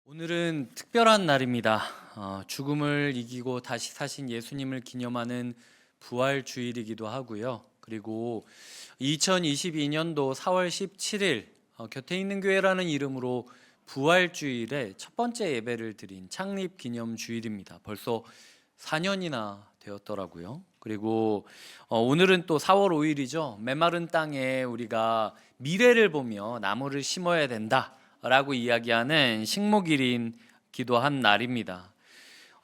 오늘은 특별한 날입니다. 죽음을 이기고 다시 사신 예수님을 기념하는 부활주일이기도 하고요. 그리고 2022년도 4월 17일 곁에 있는 교회라는 이름으로 부활주일에 첫 번째 예배를 드린 창립기념주일입니다. 벌써 4년이나 되었더라고요. 그리고 오늘은 또 4월 5일이죠. 메마른 땅에 우리가 미래를 보며 나무를 심어야 된다 라고 이야기하는 식목일이기도 한 날입니다.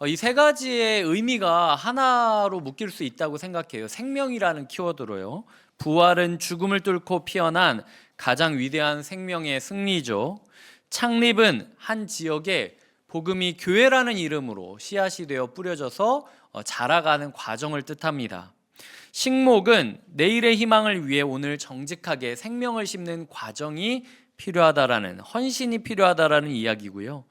이 세 가지의 의미가 하나로 묶일 수 있다고 생각해요. 생명이라는 키워드로요. 부활은 죽음을 뚫고 피어난 가장 위대한 생명의 승리죠. 창립은 한 지역에 복음이 교회라는 이름으로 씨앗이 되어 뿌려져서 자라가는 과정을 뜻합니다. 식목은 내일의 희망을 위해 오늘 정직하게 생명을 심는 과정이 필요하다라는, 헌신이 필요하다라는 이야기고요.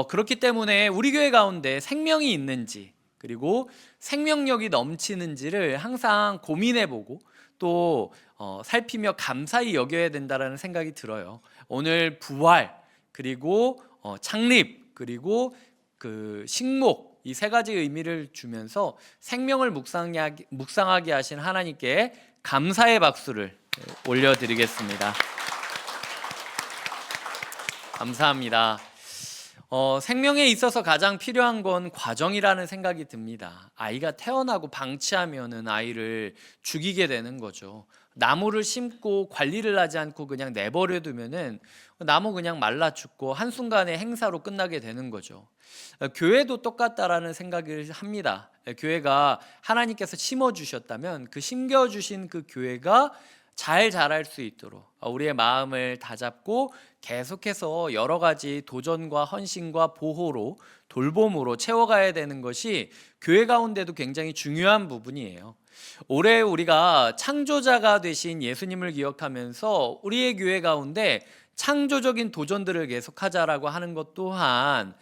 그렇기 때문에 우리 교회 가운데 생명이 있는지, 그리고 생명력이 넘치는지를 항상 고민해보고 또 살피며 감사히 여겨야 된다라는 생각이 들어요. 오늘 부활, 그리고 창립, 그리고 그 식목, 이 세 가지 의미를 주면서 생명을 묵상하게 하신 하나님께 감사의 박수를 올려드리겠습니다. 감사합니다. 생명에 있어서 가장 필요한 건 과정이라는 생각이 듭니다. 아이가 태어나고 방치하면은 아이를 죽이게 되는 거죠. 나무를 심고 관리를 하지 않고 그냥 내버려 두면은 나무 그냥 말라 죽고 한순간에 행사로 끝나게 되는 거죠. 교회도 똑같다라는 생각을 합니다. 교회가 하나님께서 심어주셨다면 그 심겨주신 그 교회가 잘 자랄 수 있도록 우리의 마음을 다잡고 계속해서 여러 가지 도전과 헌신과 보호로, 돌봄으로 채워가야 되는 것이 교회 가운데도 굉장히 중요한 부분이에요. 올해 우리가 창조자가 되신 예수님을 기억하면서 우리의 교회 가운데 창조적인 도전들을 계속하자라고 하는 것 또한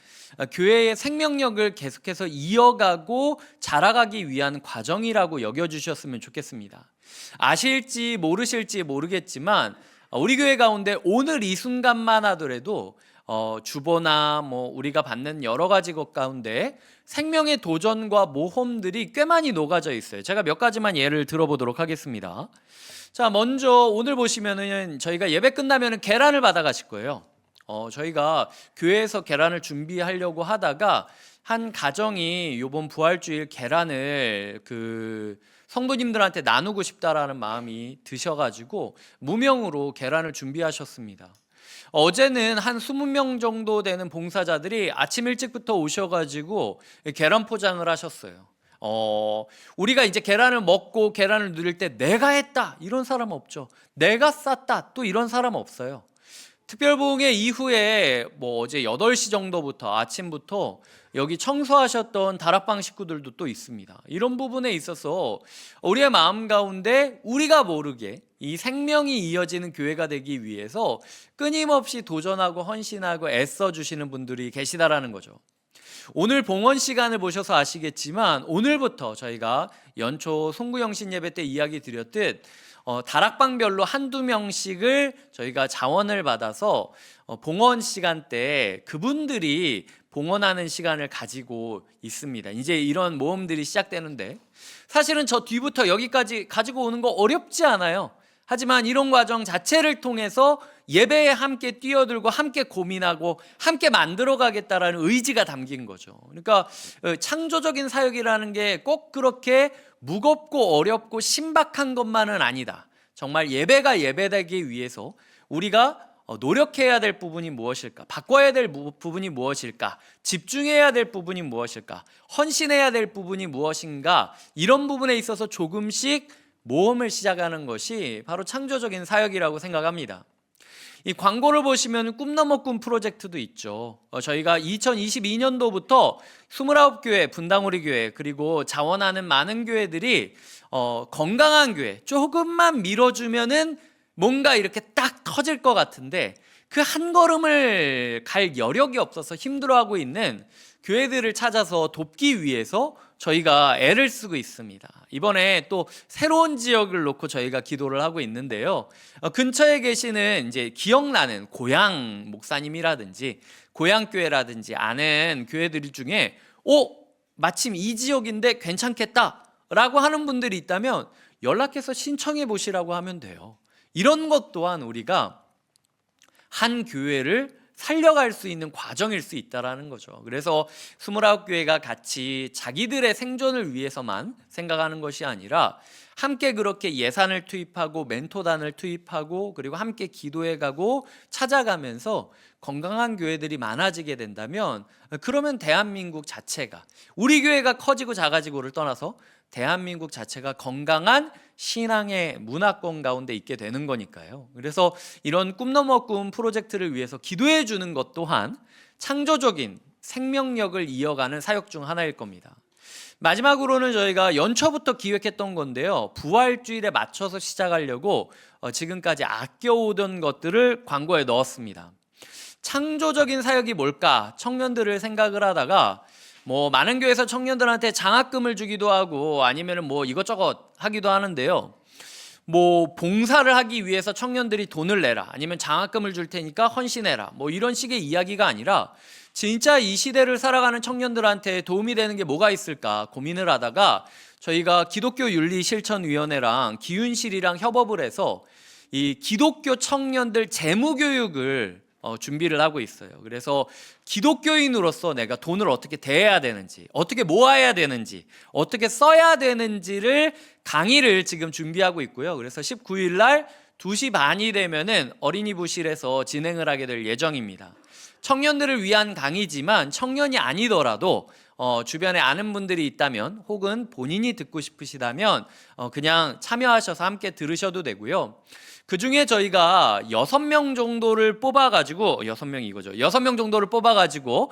교회의 생명력을 계속해서 이어가고 자라가기 위한 과정이라고 여겨주셨으면 좋겠습니다. 아실지 모르실지 모르겠지만 우리 교회 가운데 오늘 이 순간만 하더라도 주보나 우리가 받는 여러 가지 것 가운데 생명의 도전과 모험들이 꽤 많이 녹아져 있어요. 제가 몇 가지만 예를 들어보도록 하겠습니다. 자, 먼저 오늘 보시면은 저희가 예배 끝나면은 계란을 받아 가실 거예요. 저희가 교회에서 계란을 준비하려고 하다가 한 가정이 이번 부활주일 계란을 성도님들한테 나누고 싶다라는 마음이 드셔가지고 무명으로 계란을 준비하셨습니다. 어제는 한 20명 정도 되는 봉사자들이 아침 일찍부터 오셔가지고 계란 포장을 하셨어요. 우리가 이제 계란을 먹고 계란을 누릴 때 내가 했다 이런 사람 없죠. 내가 쌌다 또 이런 사람 없어요. 특별부흥회 이후에 어제 8시 정도부터 아침부터 여기 청소하셨던 다락방 식구들도 또 있습니다. 이런 부분에 있어서 우리의 마음 가운데 우리가 모르게 이 생명이 이어지는 교회가 되기 위해서 끊임없이 도전하고 헌신하고 애써주시는 분들이 계시다라는 거죠. 오늘 봉헌 시간을 보셔서 아시겠지만 오늘부터 저희가 연초 송구영신 예배 때 이야기 드렸듯 다락방별로 한두 명씩을 저희가 자원을 받아서 봉헌 시간대에 그분들이 봉헌하는 시간을 가지고 있습니다. 이제 이런 모험들이 시작되는데 사실은 저 뒤부터 여기까지 가지고 오는 거 어렵지 않아요. 하지만 이런 과정 자체를 통해서 예배에 함께 뛰어들고 함께 고민하고 함께 만들어가겠다라는 의지가 담긴 거죠. 그러니까 창조적인 사역이라는 게 꼭 그렇게 무겁고 어렵고 신박한 것만은 아니다. 정말 예배가 예배되기 위해서 우리가 노력해야 될 부분이 무엇일까? 바꿔야 될 부분이 무엇일까? 집중해야 될 부분이 무엇일까? 헌신해야 될 부분이 무엇인가? 이런 부분에 있어서 조금씩 모험을 시작하는 것이 바로 창조적인 사역이라고 생각합니다. 이 광고를 보시면 꿈넘어 꿈 프로젝트도 있죠. 저희가 2022년도부터 29교회, 분당우리 교회 그리고 자원하는 많은 교회들이 건강한 교회 조금만 밀어주면은 뭔가 이렇게 딱 터질 것 같은데 그 한 걸음을 갈 여력이 없어서 힘들어하고 있는 교회들을 찾아서 돕기 위해서 저희가 애를 쓰고 있습니다. 이번에 또 새로운 지역을 놓고 저희가 기도를 하고 있는데요. 근처에 계시는 이제 기억나는 고향 목사님이라든지 고향 교회라든지 아는 교회들 중에 마침 이 지역인데 괜찮겠다라고 하는 분들이 있다면 연락해서 신청해 보시라고 하면 돼요. 이런 것 또한 우리가 한 교회를 살려갈 수 있는 과정일 수 있다라는 거죠. 그래서 29교회가 같이 자기들의 생존을 위해서만 생각하는 것이 아니라 함께 그렇게 예산을 투입하고 멘토단을 투입하고 그리고 함께 기도해가고 찾아가면서 건강한 교회들이 많아지게 된다면, 그러면 대한민국 자체가, 우리 교회가 커지고 작아지고를 떠나서 대한민국 자체가 건강한 신앙의 문화권 가운데 있게 되는 거니까요. 그래서 이런 꿈 넘어 꿈 프로젝트를 위해서 기도해 주는 것 또한 창조적인 생명력을 이어가는 사역 중 하나일 겁니다. 마지막으로는 저희가 연초부터 기획했던 건데요. 부활주일에 맞춰서 시작하려고 지금까지 아껴오던 것들을 광고에 넣었습니다. 창조적인 사역이 뭘까? 청년들을 생각을 하다가 많은 교회에서 청년들한테 장학금을 주기도 하고 아니면 이것저것 하기도 하는데요. 봉사를 하기 위해서 청년들이 돈을 내라, 아니면 장학금을 줄 테니까 헌신해라, 이런 식의 이야기가 아니라 진짜 이 시대를 살아가는 청년들한테 도움이 되는 게 뭐가 있을까 고민을 하다가 저희가 기독교 윤리실천위원회랑 기윤실이랑 협업을 해서 이 기독교 청년들 재무교육을 준비를 하고 있어요. 그래서 기독교인으로서 내가 돈을 어떻게 대해야 되는지, 어떻게 모아야 되는지, 어떻게 써야 되는지를 강의를 지금 준비하고 있고요. 그래서 19일 날 2시 반이 되면은 어린이 부실에서 진행을 하게 될 예정입니다. 청년들을 위한 강의지만 청년이 아니더라도 주변에 아는 분들이 있다면 혹은 본인이 듣고 싶으시다면 그냥 참여하셔서 함께 들으셔도 되고요. 그 중에 저희가 6명 정도를 뽑아가지고 6명 정도를 뽑아가지고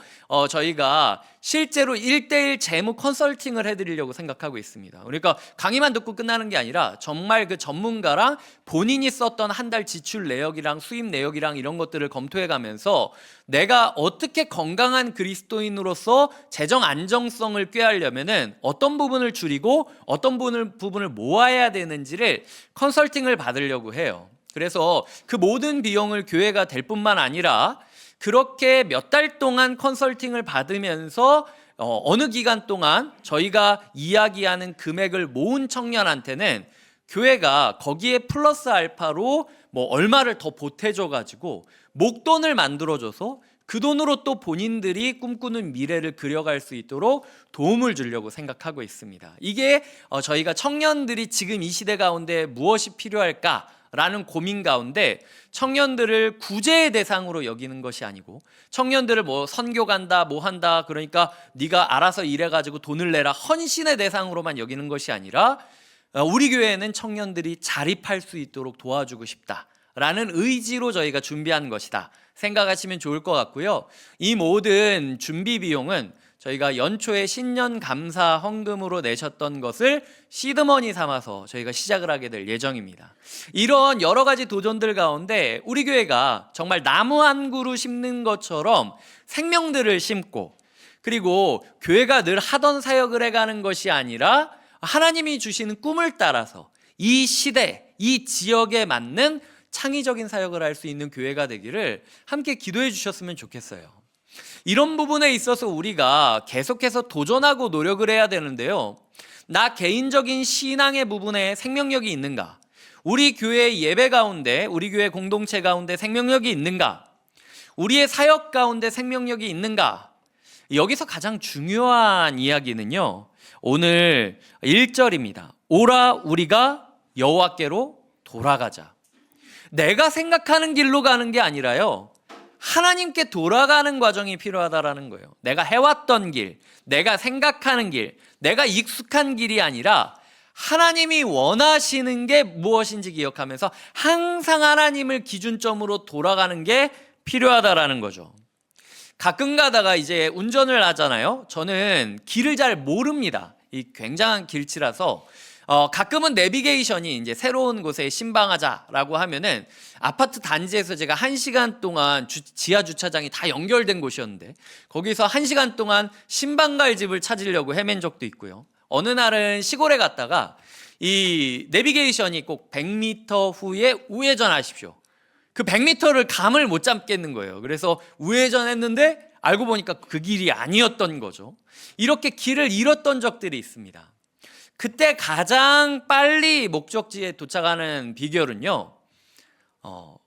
저희가 실제로 1대1 재무 컨설팅을 해드리려고 생각하고 있습니다. 그러니까 강의만 듣고 끝나는 게 아니라 정말 그 전문가랑 본인이 썼던 한 달 지출 내역이랑 수입 내역이랑 이런 것들을 검토해가면서 내가 어떻게 건강한 그리스도인으로서 재정 안정성을 꾀하려면은 어떤 부분을 줄이고 어떤 부분을 모아야 되는지를 컨설팅을 받으려고 해요. 그래서 그 모든 비용을 교회가 될 뿐만 아니라 그렇게 몇 달 동안 컨설팅을 받으면서 어느 기간 동안 저희가 이야기하는 금액을 모은 청년한테는 교회가 거기에 플러스 알파로 얼마를 더 보태줘 가지고 목돈을 만들어줘서 그 돈으로 또 본인들이 꿈꾸는 미래를 그려갈 수 있도록 도움을 주려고 생각하고 있습니다. 이게 저희가 청년들이 지금 이 시대 가운데 무엇이 필요할까? 라는 고민 가운데 청년들을 구제의 대상으로 여기는 것이 아니고, 청년들을 선교 간다 한다 그러니까 네가 알아서 일해가지고 돈을 내라, 헌신의 대상으로만 여기는 것이 아니라 우리 교회는 청년들이 자립할 수 있도록 도와주고 싶다라는 의지로 저희가 준비한 것이다 생각하시면 좋을 것 같고요. 이 모든 준비 비용은 저희가 연초에 신년 감사 헌금으로 내셨던 것을 시드머니 삼아서 저희가 시작을 하게 될 예정입니다. 이런 여러 가지 도전들 가운데 우리 교회가 정말 나무 한 그루 심는 것처럼 생명들을 심고, 그리고 교회가 늘 하던 사역을 해가는 것이 아니라 하나님이 주시는 꿈을 따라서 이 시대, 이 지역에 맞는 창의적인 사역을 할 수 있는 교회가 되기를 함께 기도해 주셨으면 좋겠어요. 이런 부분에 있어서 우리가 계속해서 도전하고 노력을 해야 되는데요. 나 개인적인 신앙의 부분에 생명력이 있는가? 우리 교회 예배 가운데, 우리 교회 공동체 가운데 생명력이 있는가? 우리의 사역 가운데 생명력이 있는가? 여기서 가장 중요한 이야기는요, 오늘 1절입니다. 오라 우리가 여호와께로 돌아가자. 내가 생각하는 길로 가는 게 아니라요, 하나님께 돌아가는 과정이 필요하다라는 거예요. 내가 해왔던 길, 내가 생각하는 길, 내가 익숙한 길이 아니라 하나님이 원하시는 게 무엇인지 기억하면서 항상 하나님을 기준점으로 돌아가는 게 필요하다라는 거죠. 가끔 가다가 이제 운전을 하잖아요. 저는 길을 잘 모릅니다. 이 굉장한 길치라서 가끔은 내비게이션이 이제 새로운 곳에 신방하자라고 하면은 아파트 단지에서 제가 1시간 동안 지하 주차장이 다 연결된 곳이었는데 거기서 1시간 동안 신방 갈 집을 찾으려고 헤맨 적도 있고요. 어느 날은 시골에 갔다가 이 내비게이션이 꼭 100m 후에 우회전하십시오. 그 100m를 감을 못 잡겠는 거예요. 그래서 우회전했는데 알고 보니까 그 길이 아니었던 거죠. 이렇게 길을 잃었던 적들이 있습니다. 그때 가장 빨리 목적지에 도착하는 비결은요,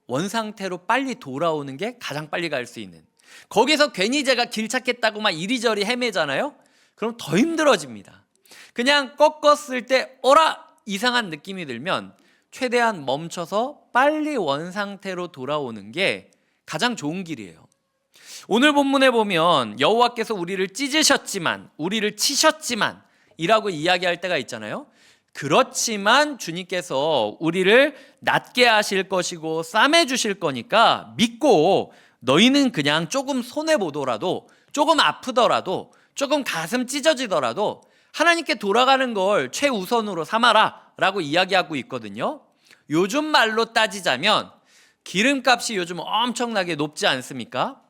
원상태로 빨리 돌아오는 게 가장 빨리 갈 수 있는. 거기서 괜히 제가 길 찾겠다고 막 이리저리 헤매잖아요. 그럼 더 힘들어집니다. 그냥 꺾었을 때 어라 이상한 느낌이 들면 최대한 멈춰서 빨리 원상태로 돌아오는 게 가장 좋은 길이에요. 오늘 본문에 보면 여호와께서 우리를 찢으셨지만, 우리를 치셨지만 이라고 이야기할 때가 있잖아요. 그렇지만 주님께서 우리를 낫게 하실 것이고 싸매 주실 거니까 믿고 너희는 그냥 조금 손해보더라도, 조금 아프더라도, 조금 가슴 찢어지더라도 하나님께 돌아가는 걸 최우선으로 삼아라 라고 이야기하고 있거든요. 요즘 말로 따지자면 기름값이 요즘 엄청나게 높지 않습니까?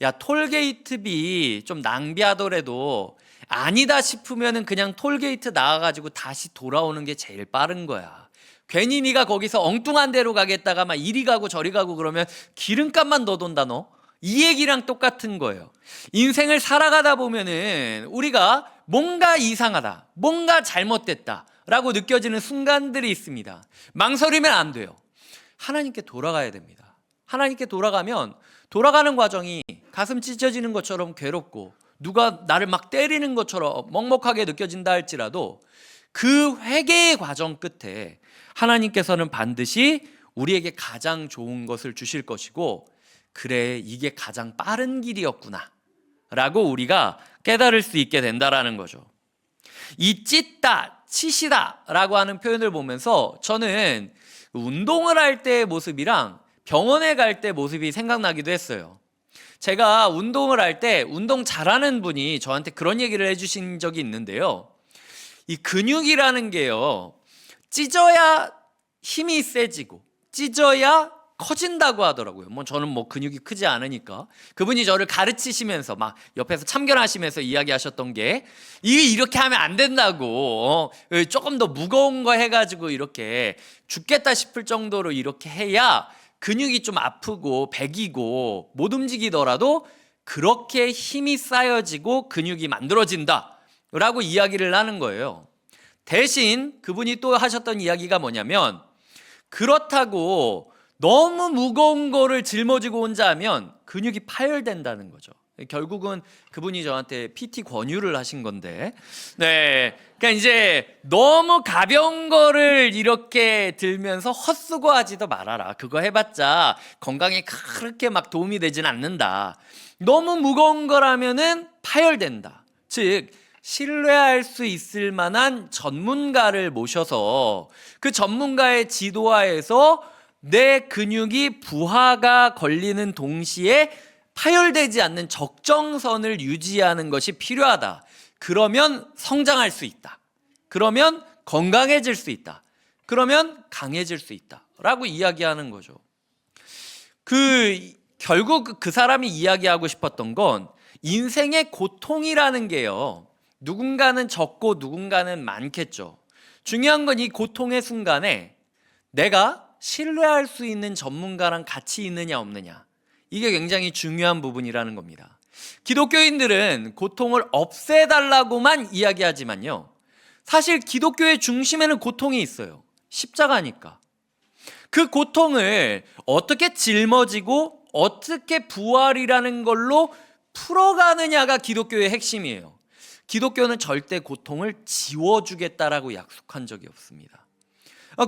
야, 톨게이트비 좀 낭비하더라도 아니다 싶으면은 그냥 톨게이트 나와가지고 다시 돌아오는 게 제일 빠른 거야. 괜히 네가 거기서 엉뚱한 데로 가겠다가 막 이리 가고 저리 가고 그러면 기름값만 더 돈다 너. 이 얘기랑 똑같은 거예요. 인생을 살아가다 보면은 우리가 뭔가 이상하다, 뭔가 잘못됐다 라고 느껴지는 순간들이 있습니다. 망설이면 안 돼요. 하나님께 돌아가야 됩니다. 하나님께 돌아가면 돌아가는 과정이 가슴 찢어지는 것처럼 괴롭고 누가 나를 막 때리는 것처럼 먹먹하게 느껴진다 할지라도 그 회개의 과정 끝에 하나님께서는 반드시 우리에게 가장 좋은 것을 주실 것이고, 그래 이게 가장 빠른 길이었구나 라고 우리가 깨달을 수 있게 된다라는 거죠. 이 찢다, 치시다 라고 하는 표현을 보면서 저는 운동을 할 때의 모습이랑 병원에 갈 때 모습이 생각나기도 했어요. 제가 운동을 할 때 운동 잘하는 분이 저한테 그런 얘기를 해주신 적이 있는데요. 이 근육이라는 게요, 찢어야 힘이 세지고 찢어야 커진다고 하더라고요. 저는 근육이 크지 않으니까. 그분이 저를 가르치시면서 막 옆에서 참견하시면서 이야기하셨던 게 이렇게 하면 안 된다고. 조금 더 무거운 거 해가지고 이렇게 죽겠다 싶을 정도로 이렇게 해야 근육이 좀 아프고 배기고 못 움직이더라도 그렇게 힘이 쌓여지고 근육이 만들어진다 라고 이야기를 하는 거예요. 대신 그분이 또 하셨던 이야기가 뭐냐면, 그렇다고 너무 무거운 거를 짊어지고 혼자 하면 근육이 파열된다는 거죠. 결국은 그분이 저한테 PT 권유를 하신 건데, 네, 그러니까 이제 너무 가벼운 거를 이렇게 들면서 헛수고하지도 말아라. 그거 해봤자 건강에 그렇게 막 도움이 되진 않는다. 너무 무거운 거라면은 파열된다. 즉 신뢰할 수 있을 만한 전문가를 모셔서 그 전문가의 지도하에서 내 근육이 부하가 걸리는 동시에 파열되지 않는 적정선을 유지하는 것이 필요하다. 그러면 성장할 수 있다. 그러면 건강해질 수 있다. 그러면 강해질 수 있다. 라고 이야기하는 거죠. 결국 그 사람이 이야기하고 싶었던 건 인생의 고통이라는 게요, 누군가는 적고 누군가는 많겠죠. 중요한 건 이 고통의 순간에 내가 신뢰할 수 있는 전문가랑 같이 있느냐 없느냐, 이게 굉장히 중요한 부분이라는 겁니다. 기독교인들은 고통을 없애달라고만 이야기하지만요, 사실 기독교의 중심에는 고통이 있어요. 십자가니까. 그 고통을 어떻게 짊어지고 어떻게 부활이라는 걸로 풀어가느냐가 기독교의 핵심이에요. 기독교는 절대 고통을 지워주겠다라고 약속한 적이 없습니다.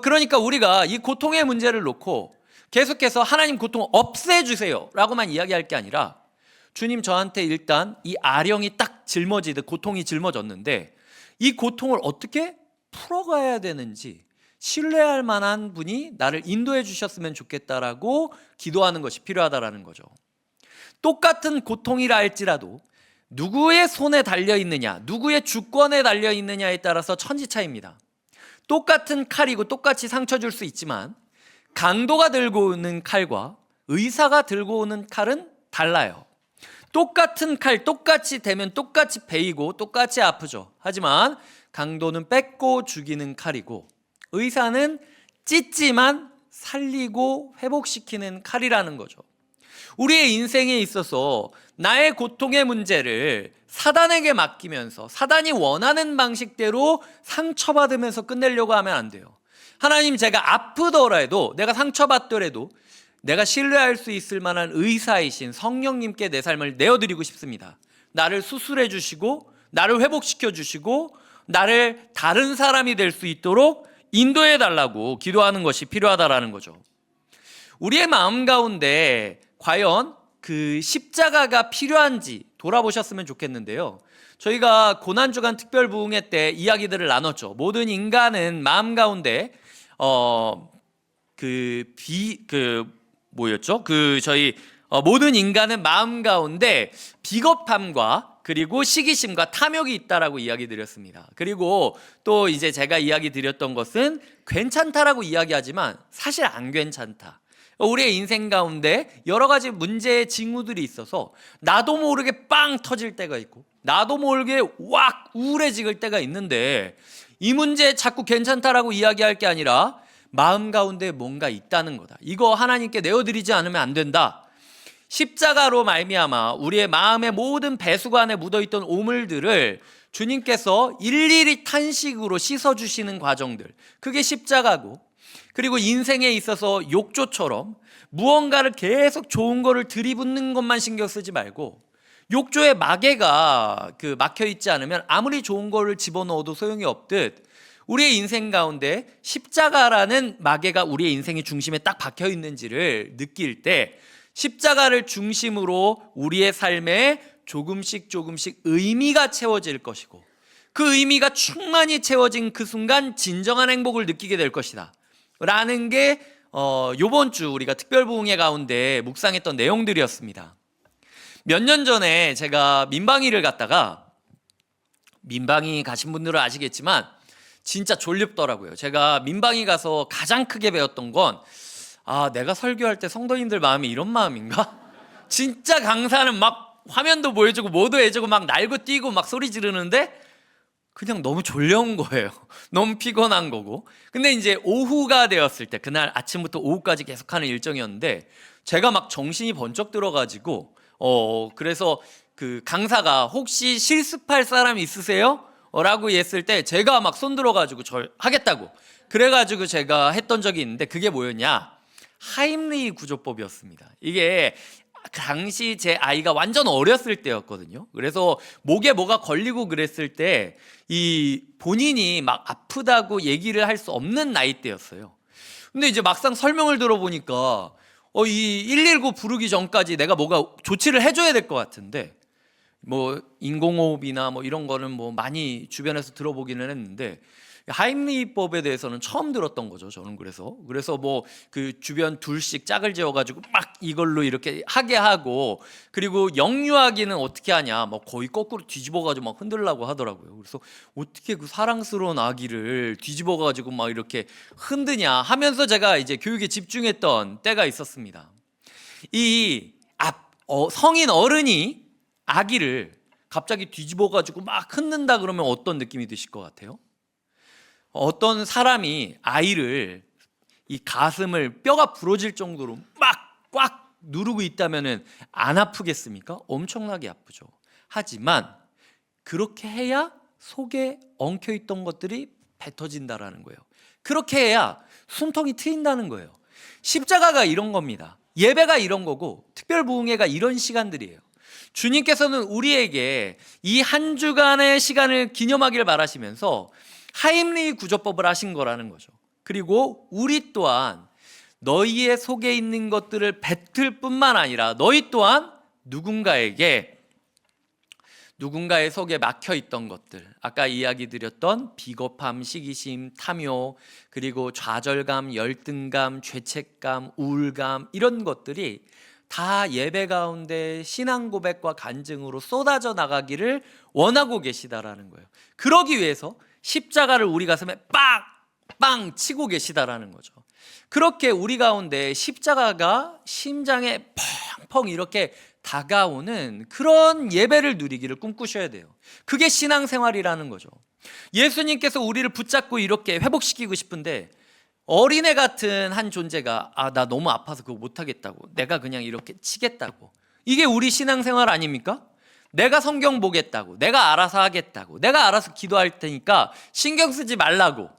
그러니까 우리가 이 고통의 문제를 놓고 계속해서 하나님 고통 없애주세요 라고만 이야기할 게 아니라, 주님 저한테 일단 이 아령이 딱 짊어지듯 고통이 짊어졌는데 이 고통을 어떻게 풀어가야 되는지 신뢰할 만한 분이 나를 인도해 주셨으면 좋겠다라고 기도하는 것이 필요하다라는 거죠. 똑같은 고통이라 할지라도 누구의 손에 달려있느냐, 누구의 주권에 달려있느냐에 따라서 천지차이입니다. 똑같은 칼이고 똑같이 상처 줄 수 있지만 강도가 들고 오는 칼과 의사가 들고 오는 칼은 달라요. 똑같은 칼 똑같이 대면 똑같이 베이고 똑같이 아프죠. 하지만 강도는 뺏고 죽이는 칼이고 의사는 찢지만 살리고 회복시키는 칼이라는 거죠. 우리의 인생에 있어서 나의 고통의 문제를 사단에게 맡기면서 사단이 원하는 방식대로 상처받으면서 끝내려고 하면 안 돼요. 하나님, 제가 아프더라도, 내가 상처받더라도 내가 신뢰할 수 있을 만한 의사이신 성령님께 내 삶을 내어드리고 싶습니다. 나를 수술해 주시고 나를 회복시켜 주시고 나를 다른 사람이 될 수 있도록 인도해 달라고 기도하는 것이 필요하다라는 거죠. 우리의 마음 가운데 과연 그 십자가가 필요한지 돌아보셨으면 좋겠는데요. 저희가 고난주간 특별부흥회 때 이야기들을 나눴죠. 모든 인간은 마음 가운데 모든 인간은 마음 가운데 비겁함과 그리고 시기심과 탐욕이 있다라고 이야기 드렸습니다. 그리고 또 이제 제가 이야기 드렸던 것은 괜찮다라고 이야기하지만 사실 안 괜찮다. 우리의 인생 가운데 여러 가지 문제의 징후들이 있어서 나도 모르게 빵 터질 때가 있고 나도 모르게 왁 우울해질 때가 있는데 이 문제 자꾸 괜찮다라고 이야기할 게 아니라 마음 가운데 뭔가 있다는 거다. 이거 하나님께 내어드리지 않으면 안 된다. 십자가로 말미암아 우리의 마음의 모든 배수관에 묻어있던 오물들을 주님께서 일일이 탄식으로 씻어주시는 과정들, 그게 십자가고, 그리고 인생에 있어서 욕조처럼 무언가를 계속 좋은 거를 들이붓는 것만 신경 쓰지 말고 욕조에 마개가 막혀 있지 않으면 아무리 좋은 거를 집어넣어도 소용이 없듯 우리의 인생 가운데 십자가라는 마개가 우리의 인생의 중심에 딱 박혀 있는지를 느낄 때 십자가를 중심으로 우리의 삶에 조금씩 의미가 채워질 것이고 그 의미가 충만히 채워진 그 순간 진정한 행복을 느끼게 될 것이다 라는 게 요번 주 우리가 특별부흥회 가운데 묵상했던 내용들이었습니다. 몇 년 전에 제가 민방위를 갔다가, 민방위 가신 분들은 아시겠지만 진짜 졸립더라고요. 제가 민방위 가서 가장 크게 배웠던 건 내가 설교할 때 성도님들 마음이 이런 마음인가? 진짜 강사는 막 화면도 보여주고 뭐도 해주고 막 날고 뛰고 막 소리 지르는데 그냥 너무 졸려온 거예요. 너무 피곤한 거고. 근데 이제 오후가 되었을 때, 그날 아침부터 오후까지 계속하는 일정이었는데 제가 막 정신이 번쩍 들어가지고 그래서 그 강사가 혹시 실습할 사람 있으세요? 라고 했을 때 제가 막 손 들어가지고 하겠다고 그래가지고 제가 했던 적이 있는데 그게 뭐였냐? 하임리히 구조법이었습니다. 이게 당시 제 아이가 완전 어렸을 때였거든요. 그래서 목에 뭐가 걸리고 그랬을 때 이 본인이 막 아프다고 얘기를 할 수 없는 나이대였어요. 근데 이제 막상 설명을 들어보니까 이 119 부르기 전까지 내가 뭐가 조치를 해줘야 될 것 같은데, 뭐 인공호흡이나 뭐 이런 거는 뭐 많이 주변에서 들어보기는 했는데 하임리히법에 대해서는 처음 들었던 거죠. 저는 그래서 뭐 그 주변 둘씩 짝을 지어가지고 막 이걸로 이렇게 하게 하고, 그리고 영유아기는 어떻게 하냐, 뭐 거의 거꾸로 뒤집어가지고 막 흔들라고 하더라고요. 그래서 어떻게 그 사랑스러운 아기를 뒤집어가지고 막 이렇게 흔드냐 하면서 제가 이제 교육에 집중했던 때가 있었습니다. 성인 어른이 아기를 갑자기 뒤집어가지고 막 흔든다 그러면 어떤 느낌이 드실 것 같아요? 어떤 사람이 아이를 이 가슴을 뼈가 부러질 정도로 막 꽉 누르고 있다면 안 아프겠습니까? 엄청나게 아프죠. 하지만 그렇게 해야 속에 엉켜있던 것들이 뱉어진다라는 거예요. 그렇게 해야 숨통이 트인다는 거예요. 십자가가 이런 겁니다. 예배가 이런 거고 특별부흥회가 이런 시간들이에요. 주님께서는 우리에게 이 한 주간의 시간을 기념하길 바라시면서 하임리히 구조법을 하신 거라는 거죠. 그리고 우리 또한 너희의 속에 있는 것들을 뱉을 뿐만 아니라 너희 또한 누군가의 속에 막혀 있던 것들, 아까 이야기 드렸던 비겁함, 시기심, 탐욕, 그리고 좌절감, 열등감, 죄책감, 우울감, 이런 것들이 다 예배 가운데 신앙 고백과 간증으로 쏟아져 나가기를 원하고 계시다라는 거예요. 그러기 위해서 십자가를 우리 가슴에 빡 빵 치고 계시다라는 거죠. 그렇게 우리 가운데 십자가가 심장에 펑펑 이렇게 다가오는 그런 예배를 누리기를 꿈꾸셔야 돼요. 그게 신앙생활이라는 거죠. 예수님께서 우리를 붙잡고 이렇게 회복시키고 싶은데 어린애 같은 한 존재가 나 너무 아파서 그거 못하겠다고, 내가 그냥 이렇게 치겠다고, 이게 우리 신앙생활 아닙니까? 내가 성경 보겠다고, 내가 알아서 하겠다고, 내가 알아서 기도할 테니까 신경 쓰지 말라고,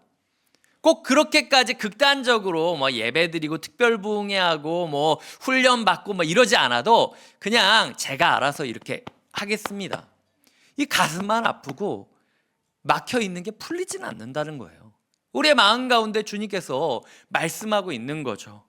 꼭 그렇게까지 극단적으로 뭐 예배드리고 특별부흥회하고 뭐 훈련받고 뭐 이러지 않아도 그냥 제가 알아서 이렇게 하겠습니다. 이 가슴만 아프고 막혀 있는 게 풀리진 않는다는 거예요. 우리의 마음 가운데 주님께서 말씀하고 있는 거죠.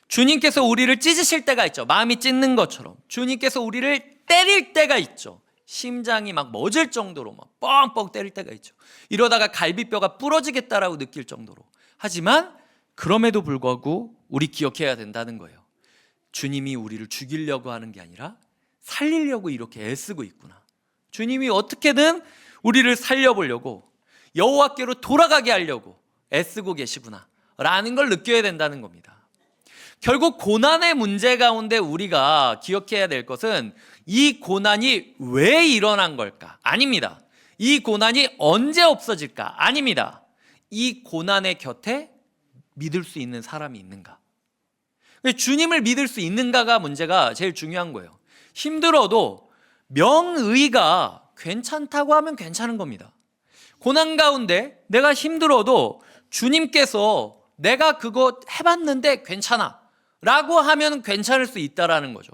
주님께서 우리를 찢으실 때가 있죠. 마음이 찢는 것처럼. 주님께서 우리를 때릴 때가 있죠. 심장이 막 멎을 정도로 막 뻥뻥 때릴 때가 있죠. 이러다가 갈비뼈가 부러지겠다라고 느낄 정도로. 하지만 그럼에도 불구하고 우리 기억해야 된다는 거예요. 주님이 우리를 죽이려고 하는 게 아니라 살리려고 이렇게 애쓰고 있구나. 주님이 어떻게든 우리를 살려보려고, 여호와께로 돌아가게 하려고 애쓰고 계시구나 라는 걸 느껴야 된다는 겁니다. 결국 고난의 문제 가운데 우리가 기억해야 될 것은 이 고난이 왜 일어난 걸까? 아닙니다. 이 고난이 언제 없어질까? 아닙니다. 이 고난의 곁에 믿을 수 있는 사람이 있는가? 주님을 믿을 수 있는가가 문제가 제일 중요한 거예요. 힘들어도 명의가 괜찮다고 하면 괜찮은 겁니다. 고난 가운데 내가 힘들어도 주님께서 내가 그거 해봤는데 괜찮아 라고 하면 괜찮을 수 있다라는 거죠.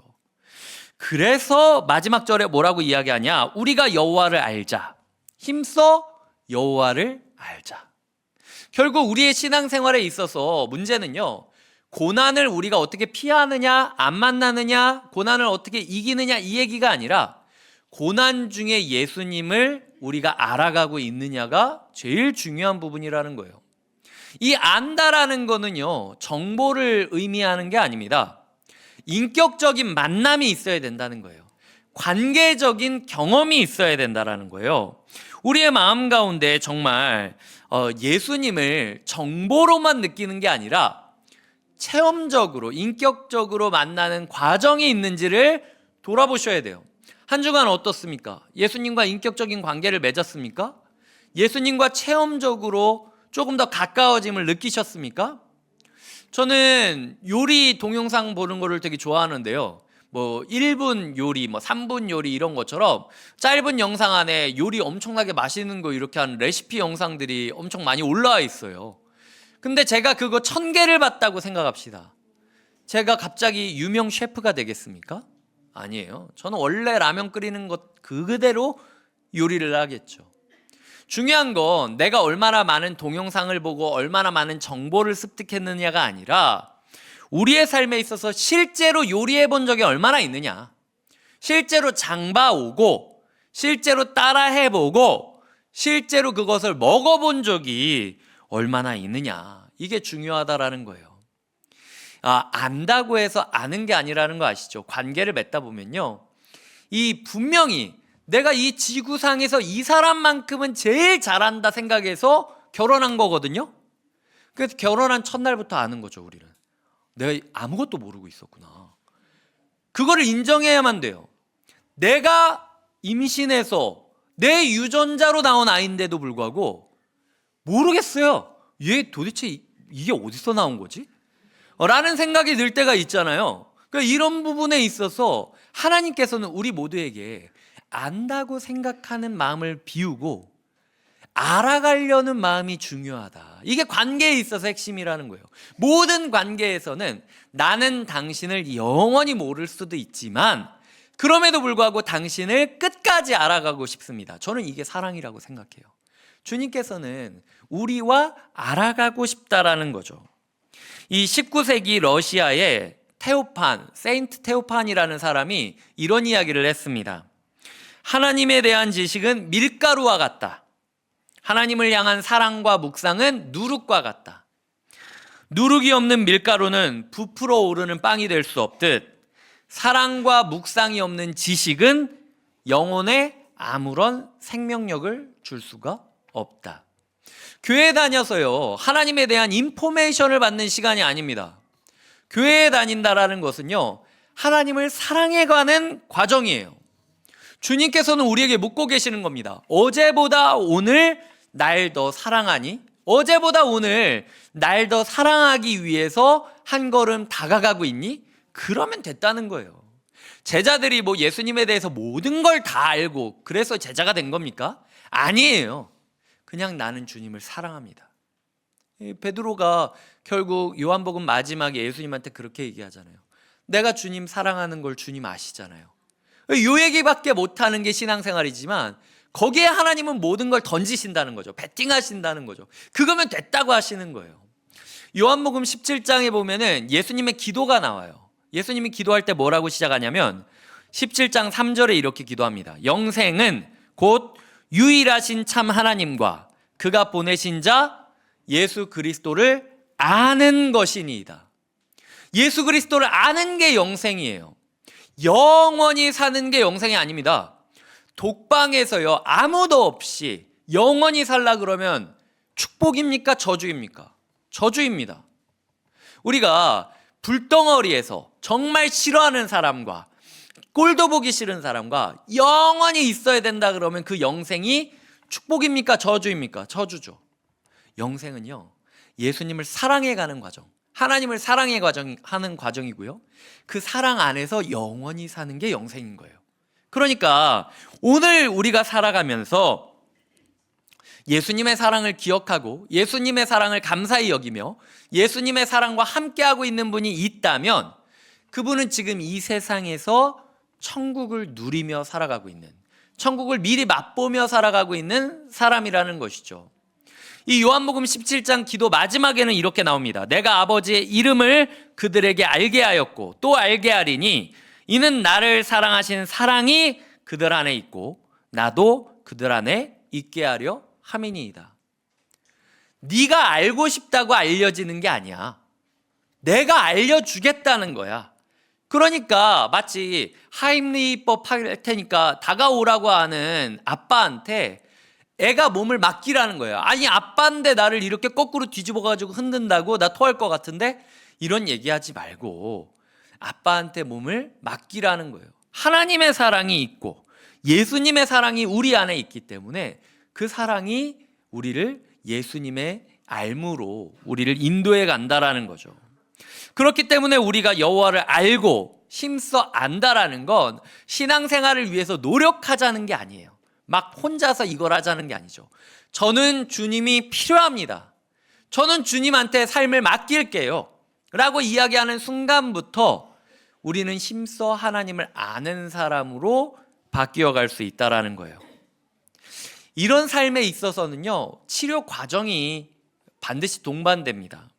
그래서 마지막 절에 뭐라고 이야기하냐? 우리가 여호와를 알자. 힘써 여호와를 알자. 결국 우리의 신앙생활에 있어서 문제는요, 고난을 우리가 어떻게 피하느냐, 안 만나느냐, 고난을 어떻게 이기느냐 이 얘기가 아니라 고난 중에 예수님을 우리가 알아가고 있느냐가 제일 중요한 부분이라는 거예요. 이 안다라는 거는요, 정보를 의미하는 게 아닙니다. 인격적인 만남이 있어야 된다는 거예요. 관계적인 경험이 있어야 된다는 거예요. 우리의 마음 가운데 정말 예수님을 정보로만 느끼는 게 아니라 체험적으로, 인격적으로 만나는 과정이 있는지를 돌아보셔야 돼요. 한 주간 어떻습니까? 예수님과 인격적인 관계를 맺었습니까? 예수님과 체험적으로 조금 더 가까워짐을 느끼셨습니까? 저는 요리 동영상 보는 거를 되게 좋아하는데요. 뭐 1분 요리, 뭐 3분 요리 이런 것처럼 짧은 영상 안에 요리 엄청나게 맛있는 거 이렇게 하는 레시피 영상들이 엄청 많이 올라와 있어요. 근데 제가 그거 1000개를 봤다고 생각합시다. 제가 갑자기 유명 셰프가 되겠습니까? 아니에요. 저는 원래 라면 끓이는 것 그대로 요리를 하겠죠. 중요한 건 내가 얼마나 많은 동영상을 보고 얼마나 많은 정보를 습득했느냐가 아니라 우리의 삶에 있어서 실제로 요리해 본 적이 얼마나 있느냐, 실제로 장봐오고 실제로 따라해보고 실제로 그것을 먹어본 적이 얼마나 있느냐, 이게 중요하다라는 거예요. 안다고 해서 아는 게 아니라는 거 아시죠? 관계를 맺다 보면요, 이 분명히 내가 이 지구상에서 이 사람만큼은 제일 잘한다 생각해서 결혼한 거거든요. 그래서 결혼한 첫날부터 아는 거죠. 우리는 내가 아무것도 모르고 있었구나. 그거를 인정해야만 돼요. 내가 임신해서 내 유전자로 나온 아이인데도 불구하고 모르겠어요. 얘 도대체 이게 어디서 나온 거지? 라는 생각이 들 때가 있잖아요. 그러니까 이런 부분에 있어서 하나님께서는 우리 모두에게 안다고 생각하는 마음을 비우고 알아가려는 마음이 중요하다. 이게 관계에 있어서 핵심이라는 거예요. 모든 관계에서는 나는 당신을 영원히 모를 수도 있지만 그럼에도 불구하고 당신을 끝까지 알아가고 싶습니다. 저는 이게 사랑이라고 생각해요. 주님께서는 우리와 알아가고 싶다라는 거죠. 이 19세기 러시아의 테오판, 세인트 테오판이라는 사람이 이런 이야기를 했습니다. 하나님에 대한 지식은 밀가루와 같다. 하나님을 향한 사랑과 묵상은 누룩과 같다. 누룩이 없는 밀가루는 부풀어 오르는 빵이 될 수 없듯 사랑과 묵상이 없는 지식은 영혼에 아무런 생명력을 줄 수가 없다. 교회 다녀서요, 하나님에 대한 인포메이션을 받는 시간이 아닙니다. 교회에 다닌다라는 것은요, 하나님을 사랑해가는 과정이에요. 주님께서는 우리에게 묻고 계시는 겁니다. 어제보다 오늘 날 더 사랑하니? 어제보다 오늘 날 더 사랑하기 위해서 한 걸음 다가가고 있니? 그러면 됐다는 거예요. 제자들이 뭐 예수님에 대해서 모든 걸 다 알고 그래서 제자가 된 겁니까? 아니에요. 그냥 나는 주님을 사랑합니다. 베드로가 결국 요한복음 마지막에 예수님한테 그렇게 얘기하잖아요. 내가 주님 사랑하는 걸 주님 아시잖아요. 요 얘기밖에 못하는 게 신앙생활이지만 거기에 하나님은 모든 걸 던지신다는 거죠. 베팅하신다는 거죠. 그거면 됐다고 하시는 거예요. 요한복음 17장에 보면은 예수님의 기도가 나와요. 예수님이 기도할 때 뭐라고 시작하냐면 17장 3절에 이렇게 기도합니다. 영생은 곧 유일하신 참 하나님과 그가 보내신 자 예수 그리스도를 아는 것이니이다. 예수 그리스도를 아는 게 영생이에요. 영원히 사는 게 영생이 아닙니다. 독방에서요, 아무도 없이 영원히 살라 그러면 축복입니까? 저주입니까? 저주입니다. 우리가 불덩어리에서 정말 싫어하는 사람과 꼴도 보기 싫은 사람과 영원히 있어야 된다 그러면 그 영생이 축복입니까? 저주입니까? 저주죠. 영생은요, 예수님을 사랑해가는 과정, 하나님을 하는 과정이고요. 그 사랑 안에서 영원히 사는 게 영생인 거예요. 그러니까 오늘 우리가 살아가면서 예수님의 사랑을 기억하고 예수님의 사랑을 감사히 여기며 예수님의 사랑과 함께하고 있는 분이 있다면 그분은 지금 이 세상에서 천국을 누리며 살아가고 있는, 천국을 미리 맛보며 살아가고 있는 사람이라는 것이죠. 이 요한복음 17장 기도 마지막에는 이렇게 나옵니다. 내가 아버지의 이름을 그들에게 알게 하였고 또 알게 하리니 이는 나를 사랑하신 사랑이 그들 안에 있고 나도 그들 안에 있게 하려 함이니이다. 네가 알고 싶다고 알려지는 게 아니야. 내가 알려주겠다는 거야. 그러니까 마치 하임리히법 할 테니까 다가오라고 하는 아빠한테 애가 몸을 맡기라는 거예요. 아니 아빠인데 나를 이렇게 거꾸로 뒤집어가지고 흔든다고 나 토할 것 같은데? 이런 얘기하지 말고 아빠한테 몸을 맡기라는 거예요. 하나님의 사랑이 있고 예수님의 사랑이 우리 안에 있기 때문에 그 사랑이 우리를 예수님의 알무로 우리를 인도해 간다라는 거죠. 그렇기 때문에 우리가 여호와를 알고 힘써 안다라는 건 신앙생활을 위해서 노력하자는 게 아니에요. 막 혼자서 이걸 하자는 게 아니죠. 저는 주님이 필요합니다. 저는 주님한테 삶을 맡길게요 라고 이야기하는 순간부터 우리는 힘써 하나님을 아는 사람으로 바뀌어갈 수 있다는 거예요. 이런 삶에 있어서는요, 치료 과정이 반드시 동반됩니다.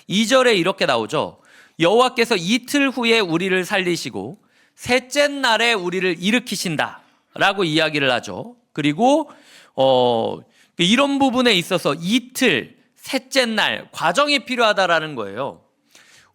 2절에 이렇게 나오죠. 여호와께서 이틀 후에 우리를 살리시고 셋째 날에 우리를 일으키신다 라고 이야기를 하죠. 그리고 이런 부분에 있어서 이틀, 셋째 날 과정이 필요하다라는 거예요.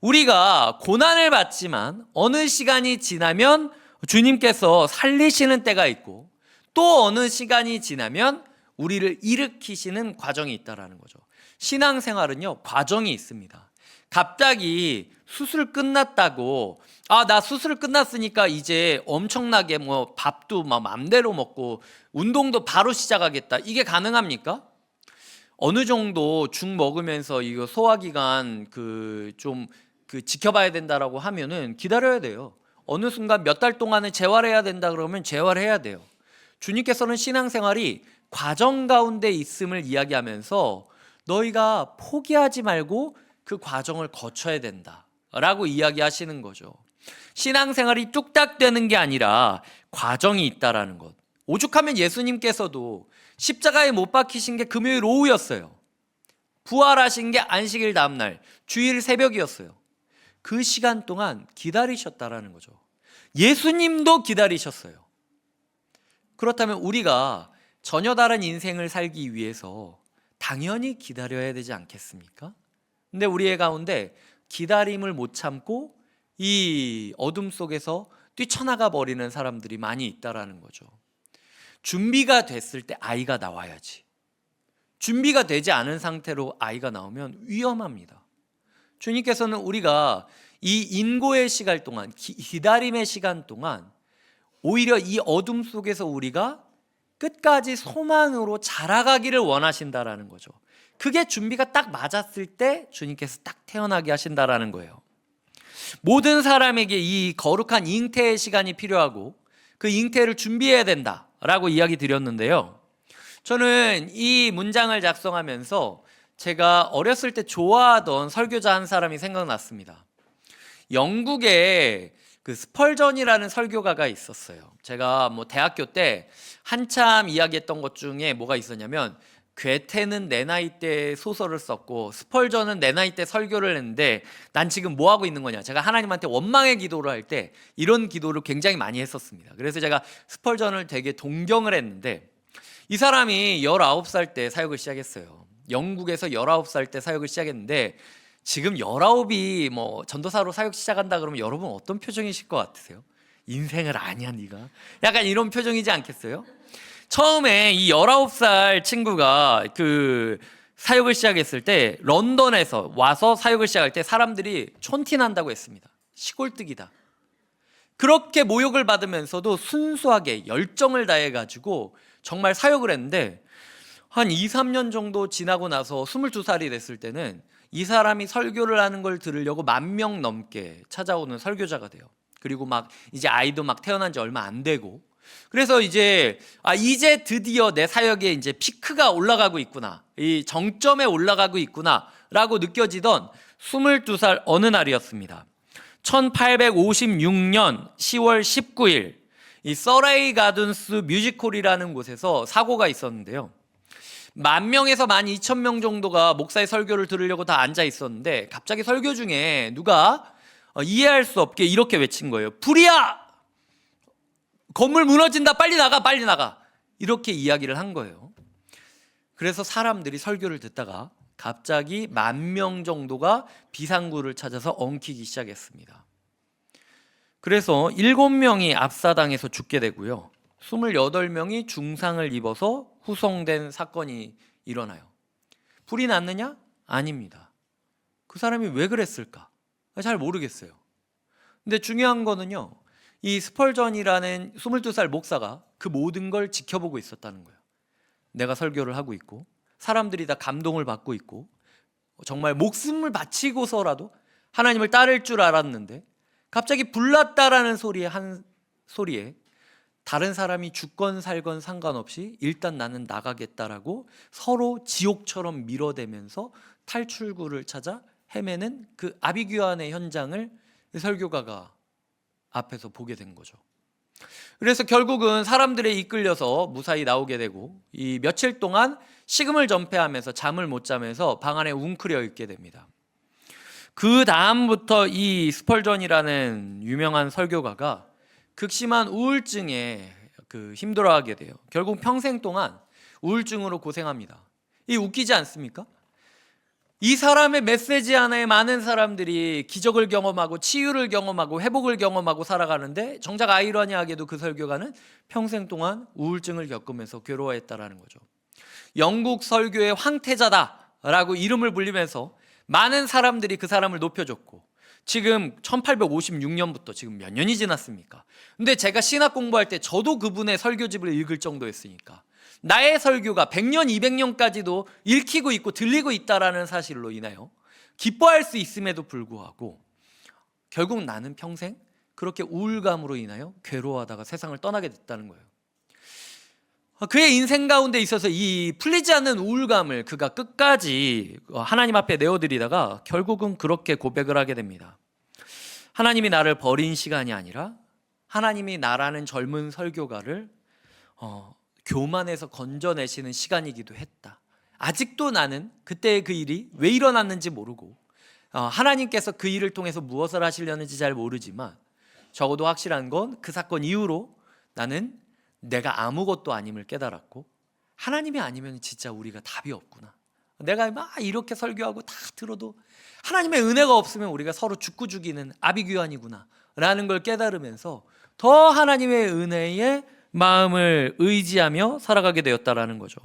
우리가 고난을 받지만 어느 시간이 지나면 주님께서 살리시는 때가 있고 또 어느 시간이 지나면 우리를 일으키시는 과정이 있다라는 거죠. 신앙생활은요, 과정이 있습니다. 갑자기 수술 끝났다고 나 수술 끝났으니까 이제 엄청나게 뭐 밥도 막 맘대로 먹고 운동도 바로 시작하겠다. 이게 가능합니까? 어느 정도 죽 먹으면서 이거 소화기관 좀 지켜봐야 된다라고 하면은 기다려야 돼요. 어느 순간 몇 달 동안은 재활해야 된다 그러면 재활해야 돼요. 주님께서는 신앙생활이 과정 가운데 있음을 이야기하면서 너희가 포기하지 말고 그 과정을 거쳐야 된다라고 이야기하시는 거죠. 신앙생활이 뚝딱 되는 게 아니라 과정이 있다라는 것. 오죽하면 예수님께서도 십자가에 못 박히신 게 금요일 오후였어요. 부활하신 게 안식일 다음날 주일 새벽이었어요. 그 시간 동안 기다리셨다라는 거죠. 예수님도 기다리셨어요. 그렇다면 우리가 전혀 다른 인생을 살기 위해서 당연히 기다려야 되지 않겠습니까? 근데 우리의 가운데 기다림을 못 참고 이 어둠 속에서 뛰쳐나가 버리는 사람들이 많이 있다라는 거죠. 준비가 됐을 때 아이가 나와야지. 준비가 되지 않은 상태로 아이가 나오면 위험합니다. 주님께서는 우리가 이 인고의 시간 동안, 기다림의 시간 동안 오히려 이 어둠 속에서 우리가 끝까지 소망으로 자라가기를 원하신다라는 거죠. 그게 준비가 딱 맞았을 때 주님께서 딱 태어나게 하신다라는 거예요. 모든 사람에게 이 거룩한 잉태의 시간이 필요하고 그 잉태를 준비해야 된다라고 이야기 드렸는데요. 저는 이 문장을 작성하면서 제가 어렸을 때 좋아하던 설교자 한 사람이 생각났습니다. 영국에 그 스펄전이라는 설교가가 있었어요. 제가 대학교 때 한참 이야기했던 것 중에 뭐가 있었냐면, 괴테는 내 나이 때 소설을 썼고 스펄전은 내 나이 때 설교를 했는데 난 지금 뭐 하고 있는 거냐. 제가 하나님한테 원망의 기도를 할 때 이런 기도를 굉장히 많이 했었습니다. 그래서 제가 스펄전을 되게 동경을 했는데, 이 사람이 19살 때 사역을 시작했어요. 영국에서 19살 때 사역을 시작했는데 지금 19이 전도사로 사역 시작한다 그러면 여러분 어떤 표정이실 것 같으세요? 인생을 아냐 네가? 약간 이런 표정이지 않겠어요? 처음에 이 19살 친구가 그 사역을 시작했을 때 런던에서 와서 사역을 시작할 때 사람들이 촌티난다고 했습니다. 시골뜨기다. 그렇게 모욕을 받으면서도 순수하게 열정을 다해가지고 정말 사역을 했는데, 한 2, 3년 정도 지나고 나서 22살이 됐을 때는 이 사람이 설교를 하는 걸 들으려고 10,000명 넘게 찾아오는 설교자가 돼요. 그리고 이제 아이도 태어난 지 얼마 안 되고, 그래서 이제 드디어 내 사역에 이제 피크가 올라가고 있구나, 이 정점에 올라가고 있구나라고 느껴지던 22살 어느 날이었습니다. 1856년 10월 19일 이 서레이 가든스 뮤직홀이라는 곳에서 사고가 있었는데요. 10,000명에서 12,000명 정도가 목사의 설교를 들으려고 다 앉아 있었는데 갑자기 설교 중에 누가 이해할 수 없게 이렇게 외친 거예요. 불이야! 건물 무너진다! 빨리 나가! 빨리 나가! 이렇게 이야기를 한 거예요. 그래서 사람들이 설교를 듣다가 갑자기 10,000명 정도가 비상구를 찾아서 엉키기 시작했습니다. 그래서 7명이 압사당해서 죽게 되고요, 28명이 중상을 입어서 후송된 사건이 일어나요. 불이 났느냐? 아닙니다. 그 사람이 왜 그랬을까? 잘 모르겠어요. 근데 중요한 거는요, 이 스펄전이라는 22살 목사가 그 모든 걸 지켜보고 있었다는 거예요. 내가 설교를 하고 있고 사람들이 다 감동을 받고 있고 정말 목숨을 바치고서라도 하나님을 따를 줄 알았는데 갑자기 불났다라는 소리에 다른 사람이 죽건 살건 상관없이 일단 나는 나가겠다라고 서로 지옥처럼 밀어대면서 탈출구를 찾아 헤매는 그 아비규환의 현장을 설교가가 앞에서 보게 된 거죠. 그래서 결국은 사람들에 이끌려서 무사히 나오게 되고 이 며칠 동안 식음을 전폐하면서 잠을 못 자면서 방 안에 웅크려 있게 됩니다. 그 다음부터 이 스펄전이라는 유명한 설교가가 극심한 우울증에 힘들어하게 돼요. 결국 평생 동안 우울증으로 고생합니다. 이 웃기지 않습니까? 이 사람의 메시지 하나에 많은 사람들이 기적을 경험하고 치유를 경험하고 회복을 경험하고 살아가는데 정작 아이러니하게도 그 설교가는 평생 동안 우울증을 겪으면서 괴로워했다라는 거죠. 영국 설교의 황태자다라고 이름을 불리면서 많은 사람들이 그 사람을 높여줬고, 지금 1856년부터 지금 몇 년이 지났습니까? 근데 제가 신학 공부할 때 저도 그분의 설교집을 읽을 정도였으니까 나의 설교가 100년, 200년까지도 읽히고 있고 들리고 있다라는 사실로 인하여 기뻐할 수 있음에도 불구하고 결국 나는 평생 그렇게 우울감으로 인하여 괴로워하다가 세상을 떠나게 됐다는 거예요. 그의 인생 가운데 있어서 이 풀리지 않는 우울감을 그가 끝까지 하나님 앞에 내어드리다가 결국은 그렇게 고백을 하게 됩니다. 하나님이 나를 버린 시간이 아니라 하나님이 나라는 젊은 설교가를 교만에서 건져내시는 시간이기도 했다. 아직도 나는 그때의 그 일이 왜 일어났는지 모르고 하나님께서 그 일을 통해서 무엇을 하시려는지 잘 모르지만 적어도 확실한 건 그 사건 이후로 나는 내가 아무것도 아님을 깨달았고 하나님이 아니면 진짜 우리가 답이 없구나. 내가 막 이렇게 설교하고 다 들어도 하나님의 은혜가 없으면 우리가 서로 죽고 죽이는 아비규환이구나 라는 걸 깨달으면서 더 하나님의 은혜에 마음을 의지하며 살아가게 되었다라는 거죠.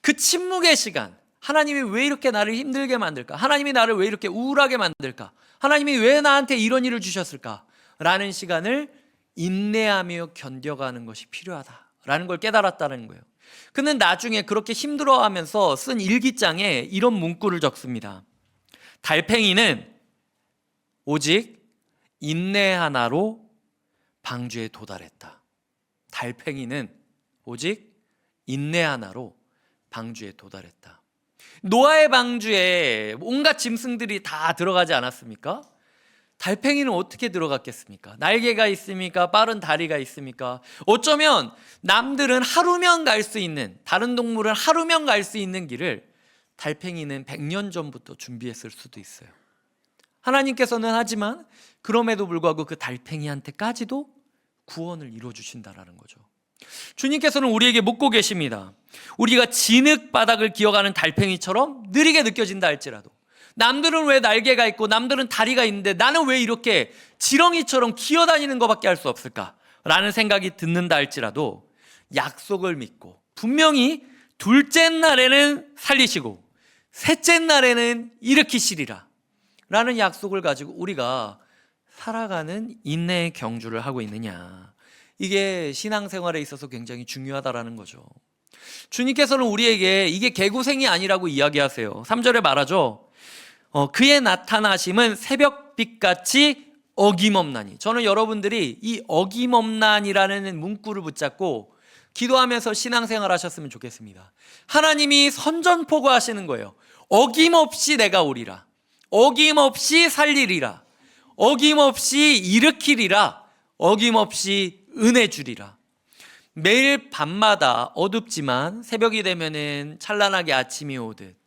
그 침묵의 시간, 하나님이 왜 이렇게 나를 힘들게 만들까? 하나님이 나를 왜 이렇게 우울하게 만들까? 하나님이 왜 나한테 이런 일을 주셨을까? 라는 시간을 인내하며 견뎌가는 것이 필요하다라는 걸 깨달았다는 거예요. 그는 나중에 그렇게 힘들어하면서 쓴 일기장에 이런 문구를 적습니다. 달팽이는 오직 인내 하나로 방주에 도달했다. 달팽이는 오직 인내 하나로 방주에 도달했다. 노아의 방주에 온갖 짐승들이 다 들어가지 않았습니까? 달팽이는 어떻게 들어갔겠습니까? 날개가 있습니까? 빠른 다리가 있습니까? 어쩌면 남들은 하루면 갈 수 있는, 다른 동물은 하루면 갈 수 있는 길을 달팽이는 100년 전부터 준비했을 수도 있어요. 하나님께서는 하지만 그럼에도 불구하고 그 달팽이한테까지도 구원을 이루어주신다라는 거죠. 주님께서는 우리에게 묻고 계십니다. 우리가 진흙 바닥을 기어가는 달팽이처럼 느리게 느껴진다 할지라도, 남들은 왜 날개가 있고 남들은 다리가 있는데 나는 왜 이렇게 지렁이처럼 기어다니는 것밖에 할 수 없을까? 라는 생각이 듣는다 할지라도 약속을 믿고 분명히 둘째 날에는 살리시고 셋째 날에는 일으키시리라 라는 약속을 가지고 우리가 살아가는 인내의 경주를 하고 있느냐, 이게 신앙생활에 있어서 굉장히 중요하다라는 거죠. 주님께서는 우리에게 이게 개구생이 아니라고 이야기하세요. 3절에 말하죠. 그의 나타나심은 새벽빛같이 어김없나니. 저는 여러분들이 이 어김없나니라는 문구를 붙잡고 기도하면서 신앙생활 하셨으면 좋겠습니다. 하나님이 선전포고하시는 거예요. 어김없이 내가 오리라, 어김없이 살리리라, 어김없이 일으키리라, 어김없이 은혜 주리라. 매일 밤마다 어둡지만 새벽이 되면은 찬란하게 아침이 오듯,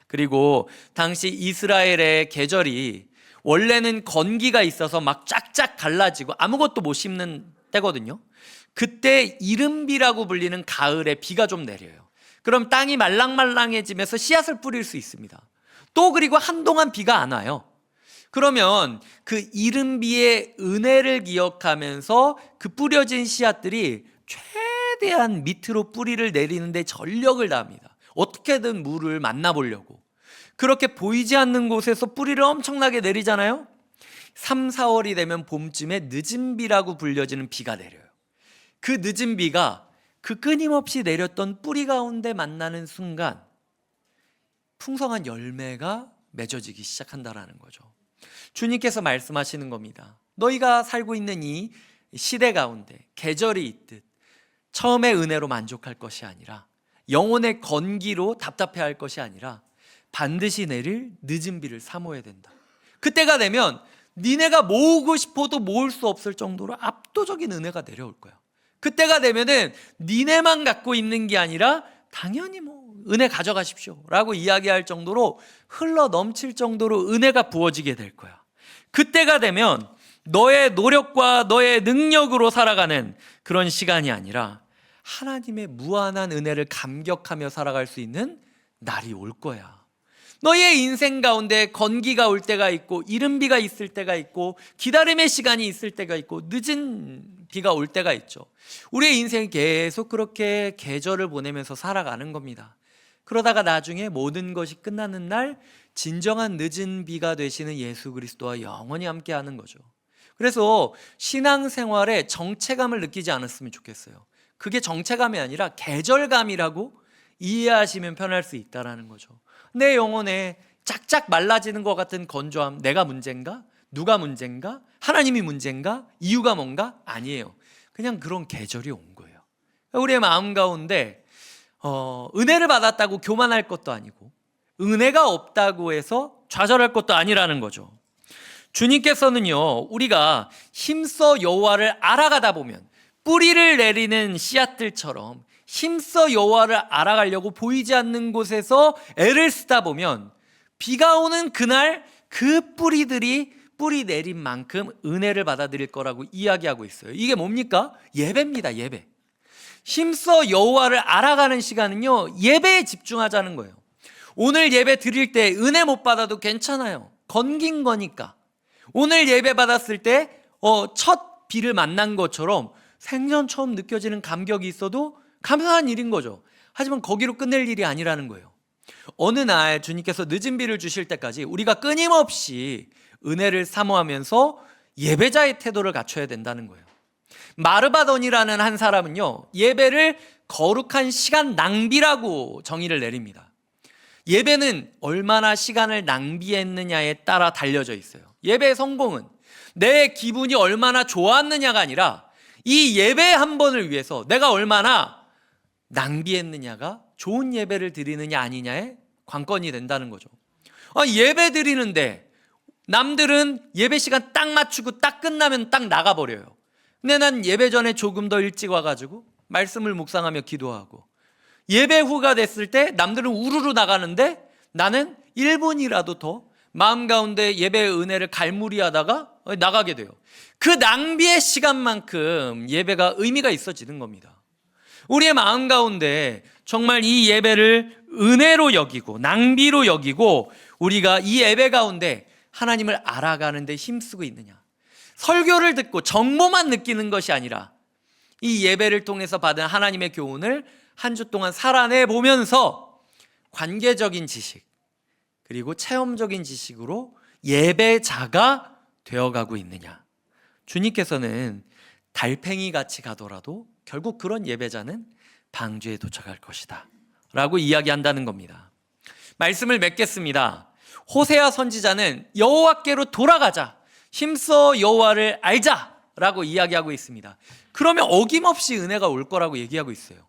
그리고 당시 이스라엘의 계절이 원래는 건기가 있어서 막 쫙쫙 갈라지고 아무것도 못 심는 때거든요. 그때 이른비라고 불리는 가을에 비가 좀 내려요. 그럼 땅이 말랑말랑해지면서 씨앗을 뿌릴 수 있습니다. 또 그리고 한동안 비가 안 와요. 그러면 그 이른비의 은혜를 기억하면서 그 뿌려진 씨앗들이 최대한 밑으로 뿌리를 내리는데 전력을 다합니다. 어떻게든 물을 만나보려고. 그렇게 보이지 않는 곳에서 뿌리를 엄청나게 내리잖아요. 3, 4월이 되면 봄쯤에 늦은 비라고 불려지는 비가 내려요. 그 늦은 비가 그 끊임없이 내렸던 뿌리 가운데 만나는 순간 풍성한 열매가 맺어지기 시작한다라는 거죠. 주님께서 말씀하시는 겁니다. 너희가 살고 있는 이 시대 가운데 계절이 있듯 처음에 은혜로 만족할 것이 아니라, 영혼의 건기로 답답해할 것이 아니라 반드시 내릴 늦은 비를 사모해야 된다. 그때가 되면 니네가 모으고 싶어도 모을 수 없을 정도로 압도적인 은혜가 내려올 거야. 그때가 되면은 니네만 갖고 있는 게 아니라 당연히 은혜 가져가십시오 라고 이야기할 정도로 흘러 넘칠 정도로 은혜가 부어지게 될 거야. 그때가 되면 너의 노력과 너의 능력으로 살아가는 그런 시간이 아니라 하나님의 무한한 은혜를 감격하며 살아갈 수 있는 날이 올 거야. 너의 인생 가운데 건기가 올 때가 있고 이른 비가 있을 때가 있고 기다림의 시간이 있을 때가 있고 늦은 비가 올 때가 있죠. 우리의 인생이 계속 그렇게 계절을 보내면서 살아가는 겁니다. 그러다가 나중에 모든 것이 끝나는 날 진정한 늦은 비가 되시는 예수 그리스도와 영원히 함께하는 거죠. 그래서 신앙생활에 정체감을 느끼지 않았으면 좋겠어요. 그게 정체감이 아니라 계절감이라고 이해하시면 편할 수 있다는 거죠. 내 영혼에 짝짝 말라지는 것 같은 건조함, 내가 문제인가? 누가 문제인가? 하나님이 문제인가? 이유가 뭔가? 아니에요. 그냥 그런 계절이 온 거예요. 우리의 마음 가운데 은혜를 받았다고 교만할 것도 아니고 은혜가 없다고 해서 좌절할 것도 아니라는 거죠. 주님께서는요, 우리가 힘써 여호와를 알아가다 보면 뿌리를 내리는 씨앗들처럼 힘써 여호와를 알아가려고 보이지 않는 곳에서 애를 쓰다 보면 비가 오는 그날 그 뿌리들이 뿌리 내린 만큼 은혜를 받아들일 거라고 이야기하고 있어요. 이게 뭡니까? 예배입니다. 예배. 힘써 여호와를 알아가는 시간은요, 예배에 집중하자는 거예요. 오늘 예배 드릴 때 은혜 못 받아도 괜찮아요. 건긴 거니까. 오늘 예배 받았을 때 첫 비를 만난 것처럼 생전 처음 느껴지는 감격이 있어도 감사한 일인 거죠. 하지만 거기로 끝낼 일이 아니라는 거예요. 어느 날 주님께서 늦은 비를 주실 때까지 우리가 끊임없이 은혜를 사모하면서 예배자의 태도를 갖춰야 된다는 거예요. 마르바돈이라는 한 사람은요, 예배를 거룩한 시간 낭비라고 정의를 내립니다. 예배는 얼마나 시간을 낭비했느냐에 따라 달려져 있어요. 예배의 성공은 내 기분이 얼마나 좋았느냐가 아니라 이 예배 한 번을 위해서 내가 얼마나 낭비했느냐가 좋은 예배를 드리느냐 아니냐의 관건이 된다는 거죠. 예배 드리는데 남들은 예배 시간 딱 맞추고 딱 끝나면 딱 나가버려요. 근데 난 예배 전에 조금 더 일찍 와가지고 말씀을 묵상하며 기도하고, 예배 후가 됐을 때 남들은 우르르 나가는데 나는 1분이라도 더 마음 가운데 예배의 은혜를 갈무리하다가 나가게 돼요. 그 낭비의 시간만큼 예배가 의미가 있어지는 겁니다. 우리의 마음 가운데 정말 이 예배를 은혜로 여기고 낭비로 여기고 우리가 이 예배 가운데 하나님을 알아가는 데 힘쓰고 있느냐, 설교를 듣고 정보만 느끼는 것이 아니라 이 예배를 통해서 받은 하나님의 교훈을 한 주 동안 살아내 보면서 관계적인 지식 그리고 체험적인 지식으로 예배자가 되어가고 있느냐. 주님께서는 달팽이 같이 가더라도 결국 그런 예배자는 방주에 도착할 것이다 라고 이야기한다는 겁니다. 말씀을 맺겠습니다. 호세아 선지자는 여호와께로 돌아가자, 힘써 여호와를 알자 라고 이야기하고 있습니다. 그러면 어김없이 은혜가 올 거라고 얘기하고 있어요.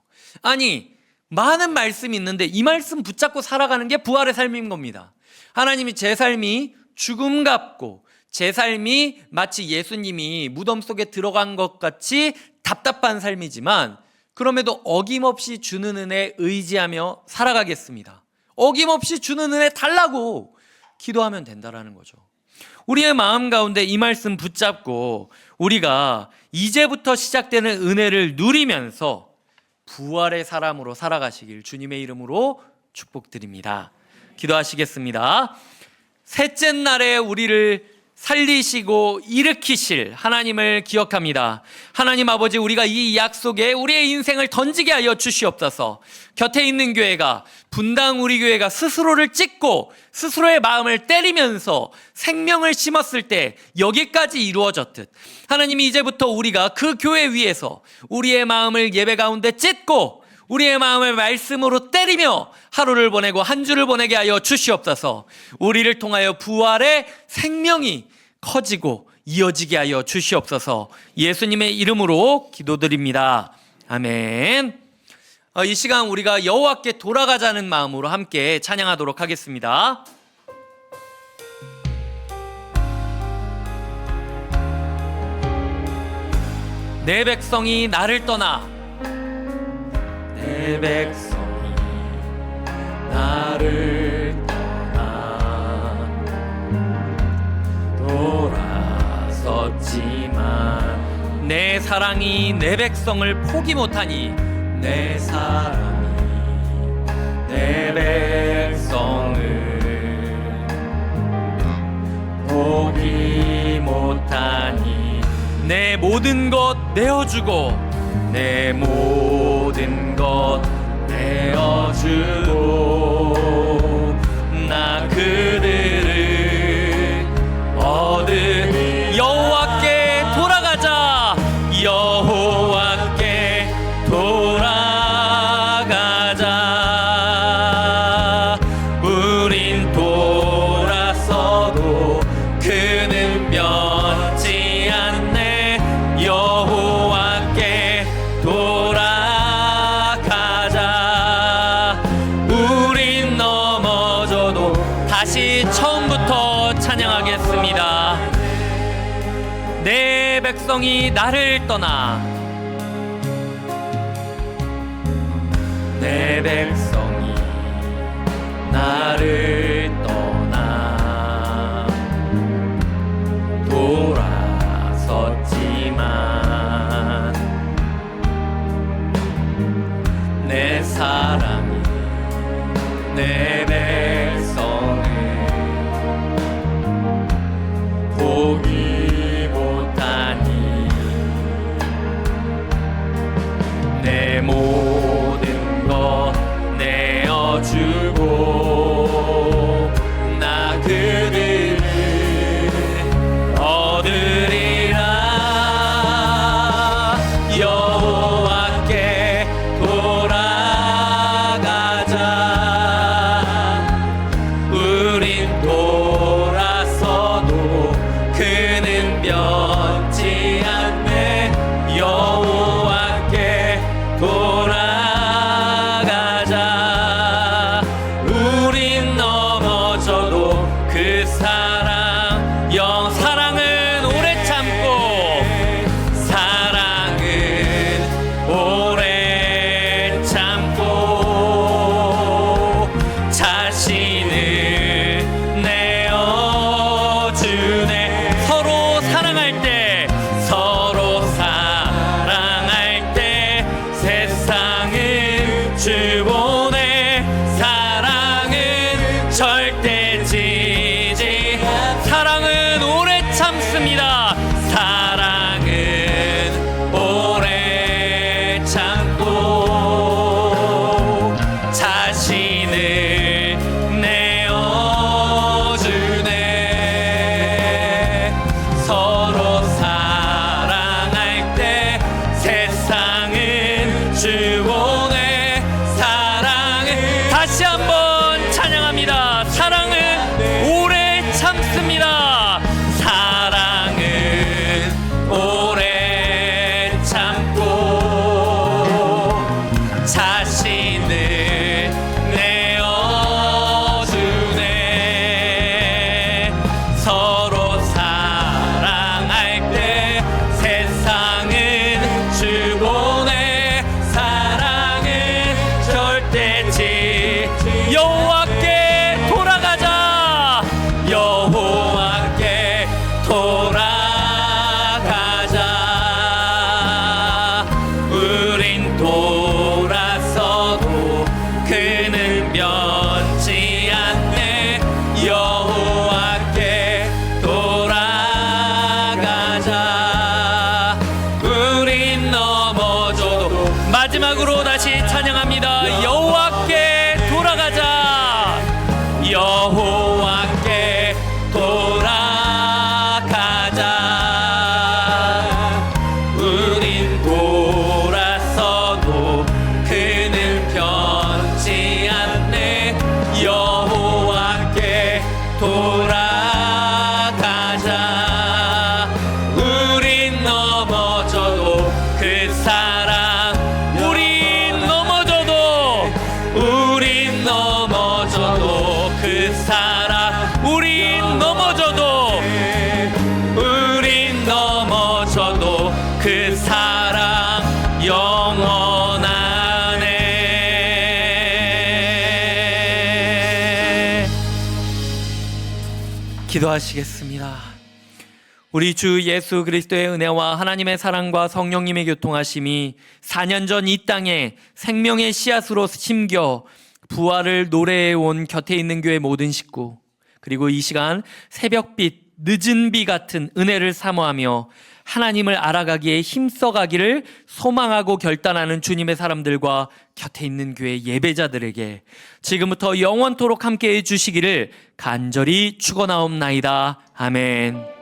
아니, 많은 말씀이 있는데 이 말씀 붙잡고 살아가는 게 부활의 삶인 겁니다. 하나님이 제 삶이 죽음 같고 제 삶이 마치 예수님이 무덤 속에 들어간 것 같이 답답한 삶이지만 그럼에도 어김없이 주는 은혜에 의지하며 살아가겠습니다. 어김없이 주는 은혜 달라고 기도하면 된다라는 거죠. 우리의 마음 가운데 이 말씀 붙잡고 우리가 이제부터 시작되는 은혜를 누리면서 부활의 사람으로 살아가시길 주님의 이름으로 축복드립니다. 기도하시겠습니다. 셋째 날에 우리를 살리시고 일으키실 하나님을 기억합니다. 하나님 아버지, 우리가 이 약속에 우리의 인생을 던지게 하여 주시옵소서. 곁에 있는 교회가, 분당 우리 교회가 스스로를 찢고 스스로의 마음을 때리면서 생명을 심었을 때 여기까지 이루어졌듯, 하나님이 이제부터 우리가 그 교회 위에서 우리의 마음을 예배 가운데 찢고 우리의 마음을 말씀으로 때리며 하루를 보내고 한 주를 보내게 하여 주시옵소서. 우리를 통하여 부활의 생명이 커지고 이어지게 하여 주시옵소서. 예수님의 이름으로 기도드립니다. 아멘. 이 시간 우리가 여호와께 돌아가자는 마음으로 함께 찬양하도록 하겠습니다. 내 백성이 나를 떠나, 내 백성이 나를 떠나 돌아섰지만 내 사랑이 내 백성을 포기 못하니, 내 사랑이 내 백성을 포기 못하니 내 모든 것 내어주고, 내 모든 것 내어주고 나 그들을 얻으니 여호와께 돌아가자, 여호와께 돌아가자. 우린 돌아서도 그는 변치 않네. 여호와께 돌아가자. 우린 넘어져도 다시 처음부터 찬양하겠습니다. 내 백성이 나를 떠나, 내 백성이 나를 떠나 돌아섰지만 내 사랑이 내 백성을 포기 못하니 내 모든 것 참고 자신을 내어주네. 서로 사랑할 때 세상은 주보내. 사랑은 절대치. 여호와께 돌아가자. 여호와께 돌아가자. 우린 돌아서도 그는 변치 않네. 여호와께 돌아가자. 우린 넘어져도. 마지막으로 다시 찬양합니다. 여호와께 돌아가자. 여호와께 돌아가자. 우린 돌아서도 그는 변치 않네. 여호와께 돌아가자. 우린 넘어져도 그 사랑. 우린 넘어져도 그 사랑. 우린 넘어져도 그 사랑 영원하네. 기도하시겠습니다. 우리 주 예수 그리스도의 은혜와 하나님의 사랑과 성령님의 교통하심이 4년 전 이 땅에 생명의 씨앗으로 심겨 부활을 노래해온 곁에 있는 교회 모든 식구, 그리고 이 시간 새벽빛 늦은 비 같은 은혜를 사모하며 하나님을 알아가기에 힘써가기를 소망하고 결단하는 주님의 사람들과 곁에 있는 교회 예배자들에게 지금부터 영원토록 함께해 주시기를 간절히 축원하옵나이다. 아멘.